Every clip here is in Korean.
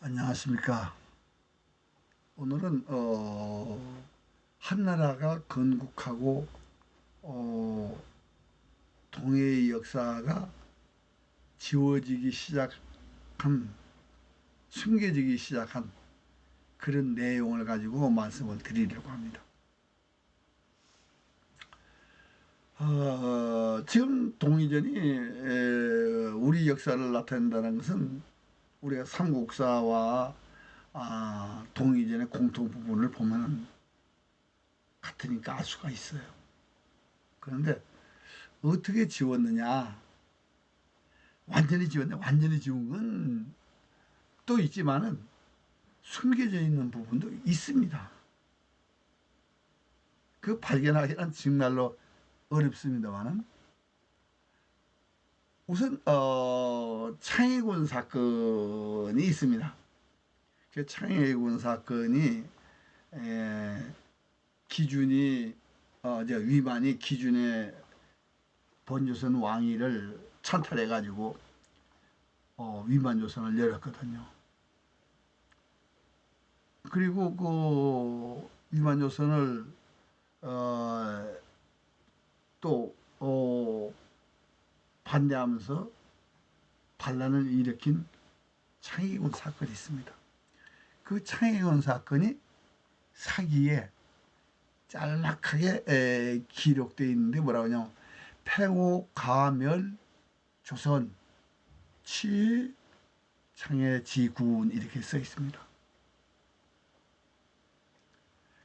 안녕하십니까. 오늘은 한나라가 건국하고 동해의 역사가 지워지기 시작한, 숨겨지기 시작한 그런 내용을 가지고 말씀을 드리려고 합니다. 지금 동의전이 우리 역사를 나타낸다는 것은 우리가 삼국사와 동의전의 공통 부분을 보면 같으니까 알 수가 있어요. 그런데 어떻게 지웠느냐? 완전히 지웠냐? 완전히 지운 건 또 있지만은 숨겨져 있는 부분도 있습니다. 그 발견하기는 정말로 어렵습니다만은 우선 창해군 사건이 있습니다. 그 창해군 사건이 기준이 위만이 기준의 번조선 왕위를 찬탈해 가지고 위만조선을 열었거든요. 그리고 그 위만조선을 또 반대하면서 반란을 일으킨 창해군 사건이 있습니다. 그 창해군 사건이 사기에 짤막하게 기록되어 있는데 뭐라고 하냐면 팽호가멸 조선 치 창해지군 이렇게 써 있습니다.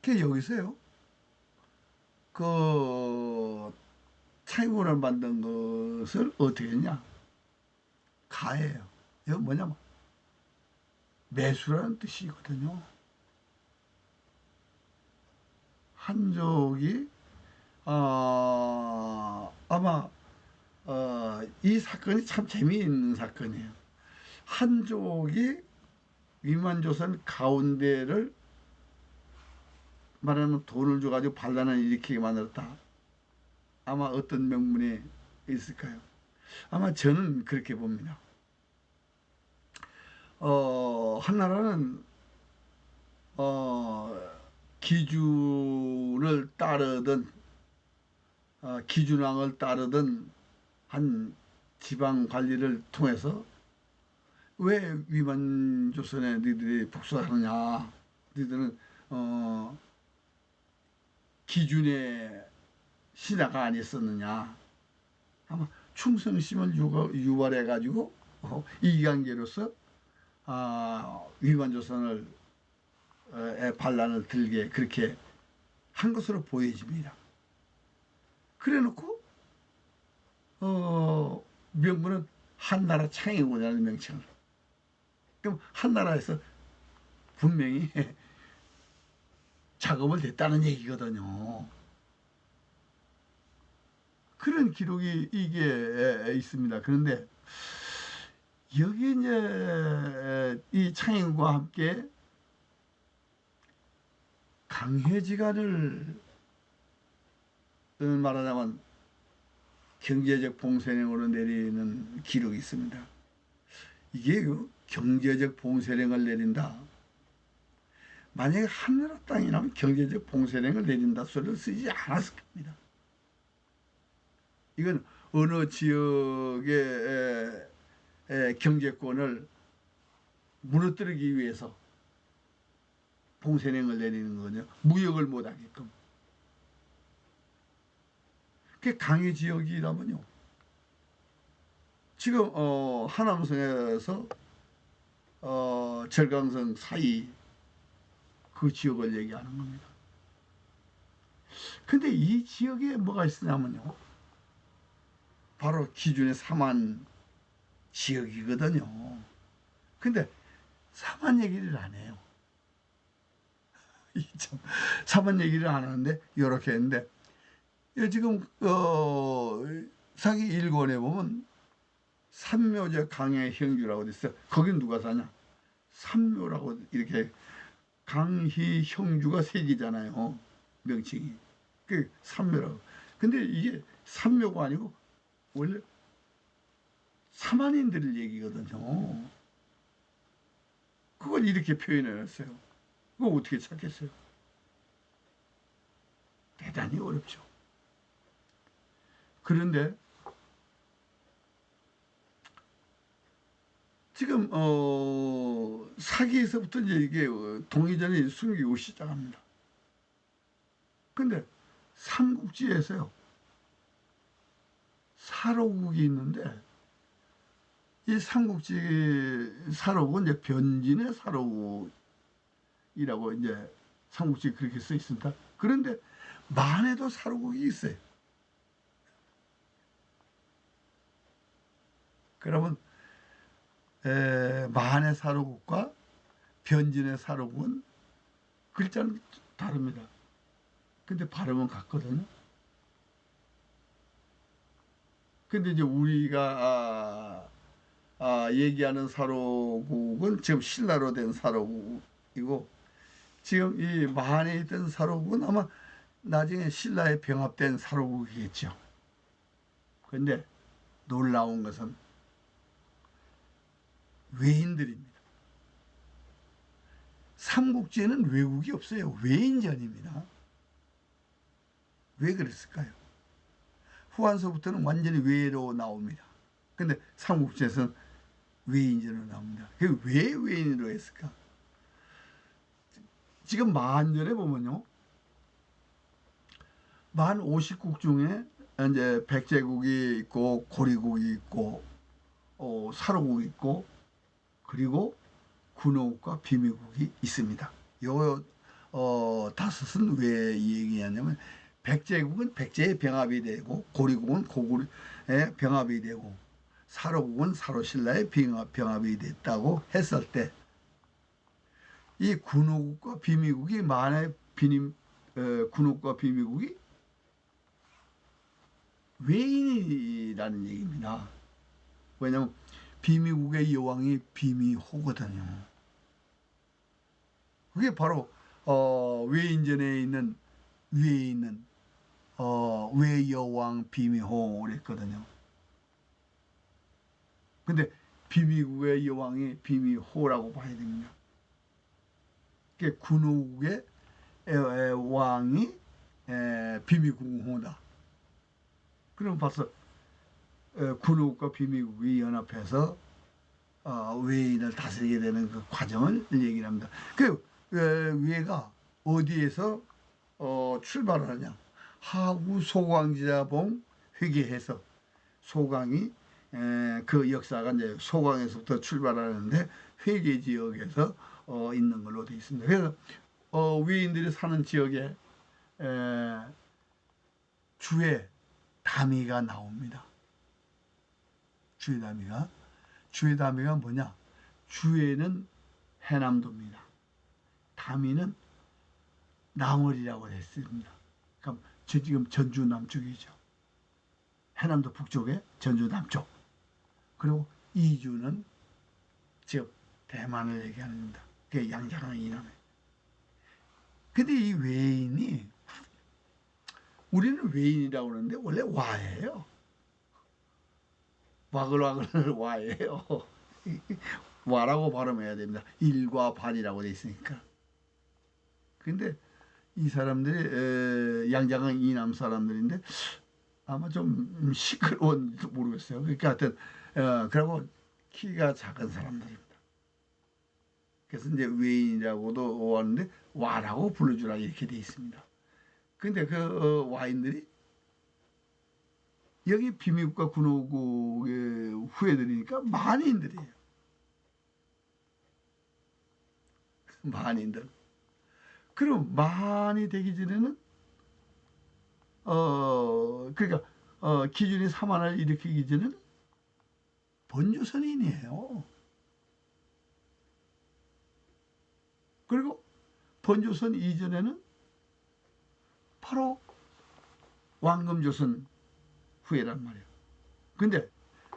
그 여기서요 그 창해군을 만든 것을 어떻게 했냐? 가예요. 이거 뭐냐면 매수라는 뜻이거든요. 한족이 아마 이 사건이 참 재미있는 사건이에요. 한족이 위만조선 가운데를 말하는 돈을 줘가지고 반란을 일으키게 만들었다. 아마 어떤 명분이 있을까요? 아마 저는 그렇게 봅니다. 한나라는 기준을 따르던 기준왕을 따르던 한 지방 관리를 통해서 왜 위만조선에 너희들이 복수하느냐? 너희들은 기준의 신하가 아니었었느냐? 아마 충성심을 유발해 가지고 이관계로서 위만조선을 반란을 들게 그렇게 한 것으로 보여집니다. 그래놓고 명분은 한나라 창해군이라는 명칭을. 그럼 한나라에서 분명히 작업을 했다는 얘기거든요. 그런 기록이 이게 있습니다. 그런데 여기 이제 이 창해군과 함께 강혜지간을 말하자면 경제적 봉쇄령으로 내리는 기록이 있습니다. 이게 경제적 봉쇄령을 내린다. 만약에 한나라 땅이라면 경제적 봉쇄령을 내린다 소리를 쓰지 않았을 겁니다. 이건 어느 지역의 경제권을 무너뜨리기 위해서 봉쇄령을 내리는 거죠. 무역을 못하게끔. 그게 강해 지역이라면요. 지금 하남성에서 절강성 사이 그 지역을 얘기하는 겁니다. 근데 이 지역에 뭐가 있으냐면요. 바로 기준의 삼안 지역이거든요. 근데 삼안 얘기를 안 해요. 삼안 얘기를 안 하는데 이렇게 했는데 지금 사기 1권에 보면 삼묘제 강의 형주라고 돼 있어요. 거긴 누가 사냐? 삼묘라고 이렇게 강희 형주가 색이잖아요. 명칭이. 그 삼묘라고. 근데 이게 삼묘가 아니고 원래 삼안인들 얘기거든요. 그거 그걸 이렇게 표현해놨어요. 그거 어떻게 찾겠어요? 대단히 어렵죠. 그런데 지금 사기에서부터 이제 이게 동의전이 숨기고 시작합니다. 근데 삼국지에서요, 사로국이 있는데 이 삼국지 사로국은 이제 변진의 사로국이라고 이제 삼국지에 그렇게 써 있습니다. 그런데 만에도 사로국이 있어요. 그러면 만의 사로국과 변진의 사로국은 글자는 다릅니다. 근데 발음은 같거든요. 근데 이제 우리가 얘기하는 사로국은 지금 신라로 된 사로국이고, 지금 이 만에 있던 사로국은 아마 나중에 신라에 병합된 사로국이겠죠. 근데 놀라운 것은 외인들입니다. 삼국지에는 외국이 없어요. 외인전입니다. 왜 그랬을까요? 후한서부터는 완전히 외로 나옵니다. 근데 삼국지에서는 외인전으로 나옵니다. 그게 왜 외인으로 했을까? 지금 만전에 보면요, 만 50국 중에 이제 백제국이 있고 고리국이 있고 사로국이 있고 그리고 군호국과 비밀국이 있습니다. 요 다섯은 왜 얘기하냐면, 백제국은 백제의 병합이 되고 고리국은 고구려의 병합이 되고 사로국은 사로신라의 병합이 됐다고 했을 때, 이 군호국과 비밀국이 만에 군호국과 비밀국이 외인이라는 얘기입니다. 왜냐하면 비밀국의 여왕이 비밀호거든요. 그게 바로 외인전에 있는 위에 있는 외여왕 비밀호를 했거든요. 근데 비밀국의 여왕이 비밀호라고 봐야 됩니다. 그게 군호국의 왕이 비밀궁호다. 그럼 벌써 군호국과 비밀국이 연합해서 외인을 다스리게 되는 그 과정을 얘기를 합니다. 그 위에가 어디에서 출발을 하냐? 하구 소광지자봉 회계해서, 소강이 그 역사가 이제 소강에서부터 출발하는데 회계 지역에서 있는 걸로 되어 있습니다. 그래서 외인들이 사는 지역에 주에 다미가 나옵니다. 주의 다미가 뭐냐? 주에는 해남도입니다. 다미는 남월이라고 했습니다. 그럼 지금 전주 남쪽이죠. 해남도 북쪽에 전주 남쪽. 그리고 이주는 지금 대만을 얘기하는 겁니다. 그게 양자강 이남에. 근데 이 외인이, 우리는 외인이라고 그러는데 원래 와예요. 와글와글 와예요. 와라고 발음해야 됩니다. 일과 발이라고 돼 있으니까. 근데 이 사람들이 양자강 이남 사람들인데 아마 좀 시끄러운지도 모르겠어요. 그러니까 하여튼 그리고 키가 작은 사람들입니다. 그래서 이제 외인이라고도 하는데 와라고 불러주라 이렇게 돼 있습니다. 근데 그 와인들이 여기 비밀국과 군호국의 후예들이니까 만인들이에요. 만인들. 그럼 만이 되기 전에는 그러니까 기준이 3만을 일으키기 전에는 번조선인이에요. 그리고 번조선 이전에는 바로 왕금조선 후예란 말이에요. 근데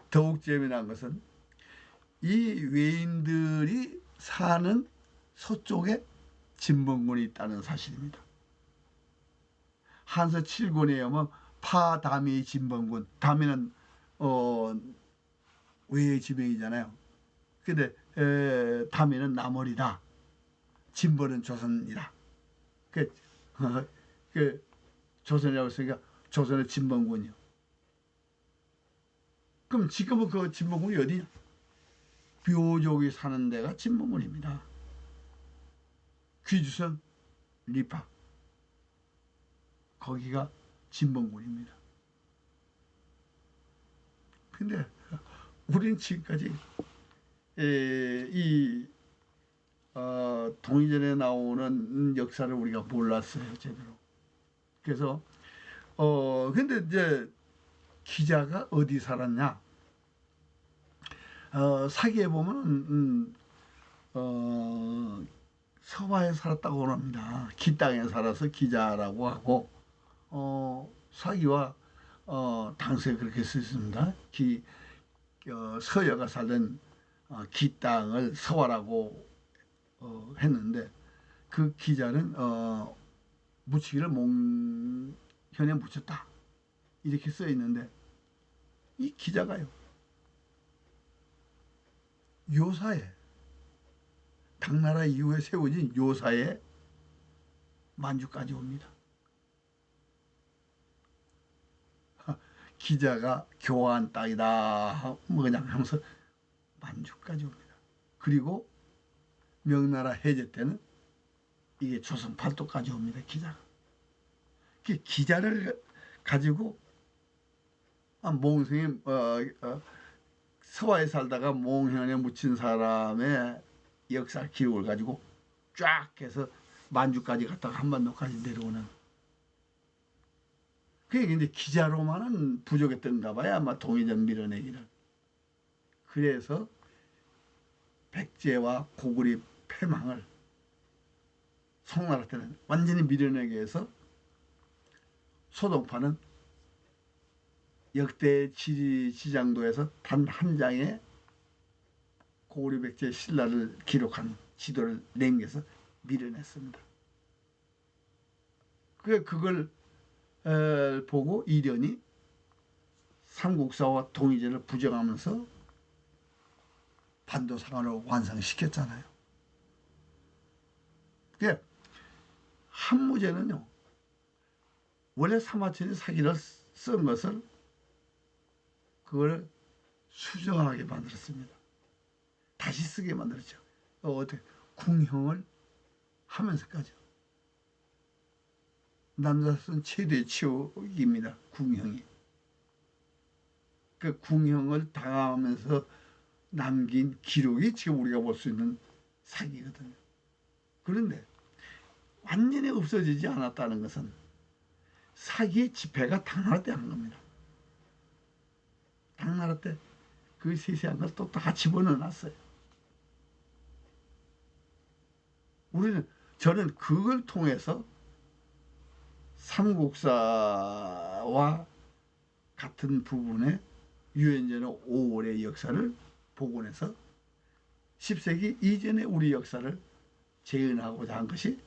더욱 재미난 것은 이 외인들이 사는 서쪽에 진봉군이 있다는 사실입니다. 한서 7권에 의하면 파다미 진봉군, 다미는 외의 지명이잖아요. 근데 다미는 남월이다. 진벌은 조선이다. 그 조선이라고 했으니까 조선의 진범군이요. 그럼 지금은 그 진범군이 어디냐? 묘족이 사는 데가 진범군입니다. 귀주선 리파 거기가 진범군입니다. 근데 우리는 지금까지 이 동이전에 나오는 역사를 우리가 몰랐어요, 제대로. 그래서 근데 이제 기자가 어디 살았냐? 사기에 보면 서화에 살았다고 합니다. 기 땅에 살아서 기자라고 하고 사기와 당시에 그렇게 쓰였습니다. 서여가 살던 기 땅을 서화라고 했는데 그 기자는 묻히기를 몽현에 묻혔다 이렇게 써 있는데 이 기자가요 요사에 당나라 이후에 세워진 요사에 만주까지 옵니다. 기자가 교환 땅이다 뭐 그냥 하면서 만주까지 옵니다. 그리고 명나라 해제 때는 이게 조선 팔도까지 옵니다. 기자가. 기자를 가지고 몽성이 서화에 살다가 몽현에 묻힌 사람의 역사 기록을 가지고 쫙 해서 만주까지 갔다가 한반도까지 내려오는. 그게 이제 기자로만은 부족했던가 봐요. 아마 동이전 밀어내기를. 그래서 백제와 고구려 패망을 송나라 때는 완전히 밀어내기 위해서 소동파는 역대 지리지장도에서 단 한 장의 고구려 백제 신라를 기록한 지도를 남겨서 밀어냈습니다. 그걸 보고 이련이 삼국사와 동이전을 부정하면서 반도상을 완성시켰잖아요. 한무제는요 원래 사마천이 사기를 쓴 것을 그걸 수정하게 만들었습니다. 다시 쓰게 만들었죠. 어떻게 궁형을 하면서까지. 남자선 최대의 치욕입니다. 궁형이. 그 궁형을 당하면서 남긴 기록이 지금 우리가 볼 수 있는 사기거든요. 그런데 완전히 없어지지 않았다는 것은 사기의 집회가 당나라 때 한 겁니다. 당나라 때 그 세세한 걸 또 다 집어넣어놨어요. 저는 그걸 통해서 삼국사와 같은 부분의 유엔전의 5월의 역사를 복원해서 10세기 이전의 우리 역사를 재현하고자 한 것이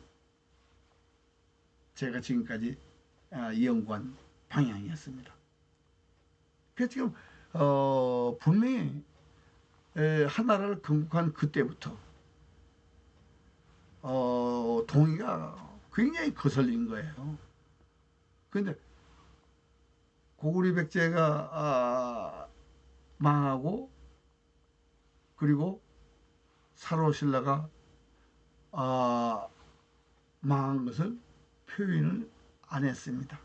제가 지금까지 연구한 방향이었습니다. 그래서 지금 분명히 한나라를 건국한 그때부터 동의가 굉장히 거슬린 거예요. 그런데 고구려 백제가 망하고 그리고 사로신라가 망한 것을 표현을 안 했습니다.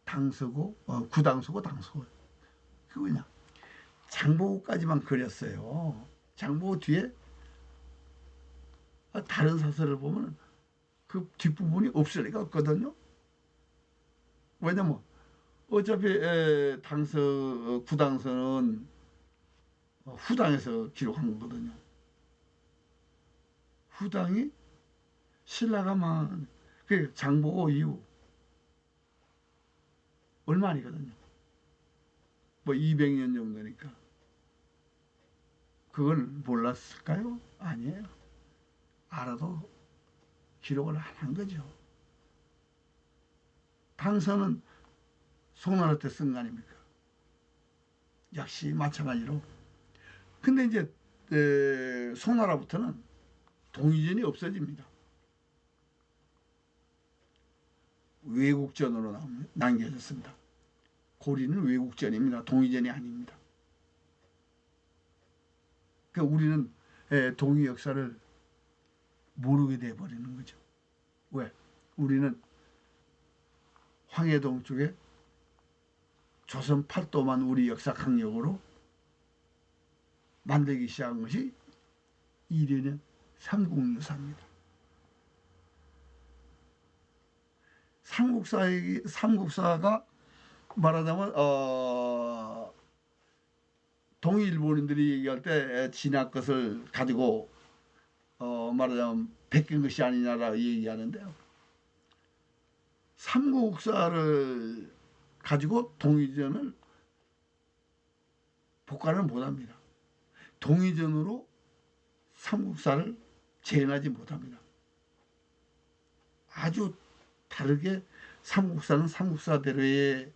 당서고 구당서고 당서고 그거냐 장보고까지만 그렸어요. 장보고 뒤에 다른 사설을 보면 그 뒷부분이 없을 리가 없거든요. 왜냐면 어차피 당서 구당서는 후당에서 기록한 거거든요. 후당이 신라가 망한 그 장보고 이후 얼마이거든요. 뭐 200년 정도니까. 그걸 몰랐을까요? 아니에요. 알아도 기록을 안 한 거죠. 당서는 송나라 때 쓴 거 아닙니까? 역시 마찬가지로. 근데 이제 송나라부터는 동의전이 없어집니다. 외국전으로 남겨졌습니다. 고리는 외국전입니다. 동의전이 아닙니다. 그러니까 우리는 동의 역사를 모르게 돼버리는 거죠. 왜? 우리는 황해동 쪽에 조선 팔도만 우리 역사 강력으로 만들기 시작한 것이 이련의 삼국유사입니다. 삼국사가 말하자면 동일본인들이 얘기할 때 진화 것을 가지고 말하자면 베낀 것이 아니냐라고 얘기하는데요. 삼국사를 가지고 동의전을 복관을 못합니다. 동의전으로 삼국사를 재현하지 못합니다. 아주 다르게 삼국사는 삼국사대로의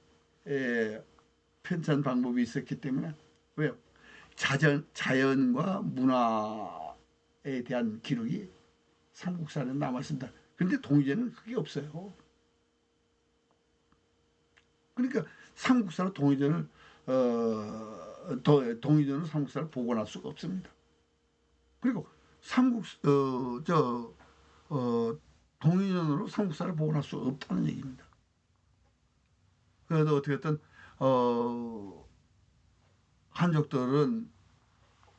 편찬 방법이 있었기 때문에 왜요? 자연과 문화에 대한 기록이 삼국사는 남았습니다. 그런데 동의전은 그게 없어요. 그러니까 삼국사로 동의전을 동의전으로 삼국사를 복원할 수가 없습니다. 그리고 동의전으로 삼국사를 복원할 수 없다는 얘기입니다. 그래도 어떻게든 한족들은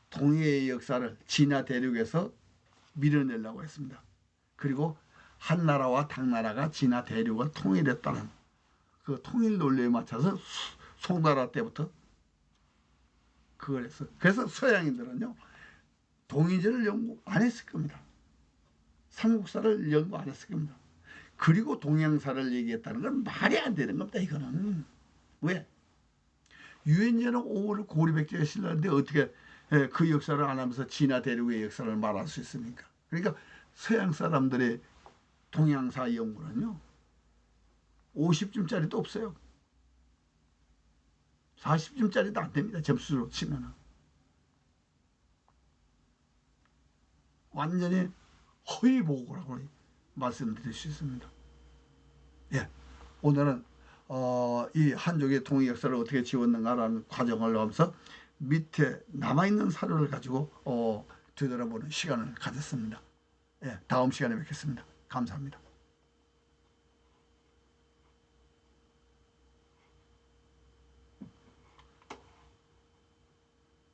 동해의 역사를 진화 대륙에서 밀어내려고 했습니다. 그리고 한나라와 당나라가 진화 대륙을 통일했다는 그 통일 논리에 맞춰서 송나라 때부터 그걸 했어요. 그래서 서양인들은요 동의전을 연구 안 했을 겁니다. 삼국사를 연구 안 했을 겁니다. 그리고 동양사를 얘기했다는 건 말이 안 되는 겁니다. 이거는 왜? 유엔제는 5월 고리백제에 실렸는데 어떻게 그 역사를 안 하면서 진화 대륙의 역사를 말할 수 있습니까? 그러니까 서양 사람들의 동양사 연구는요 50점짜리도 없어요. 40점짜리도 안 됩니다. 점수로 치면은 완전히 허위보고라고 말씀드릴 수 있습니다. 예, 오늘은 이 한족의 동의 역사를 어떻게 지웠는가라는 과정을 하면서 밑에 남아있는 사료를 가지고 되돌아보는 시간을 가졌습니다. 예, 다음 시간에 뵙겠습니다. 감사합니다.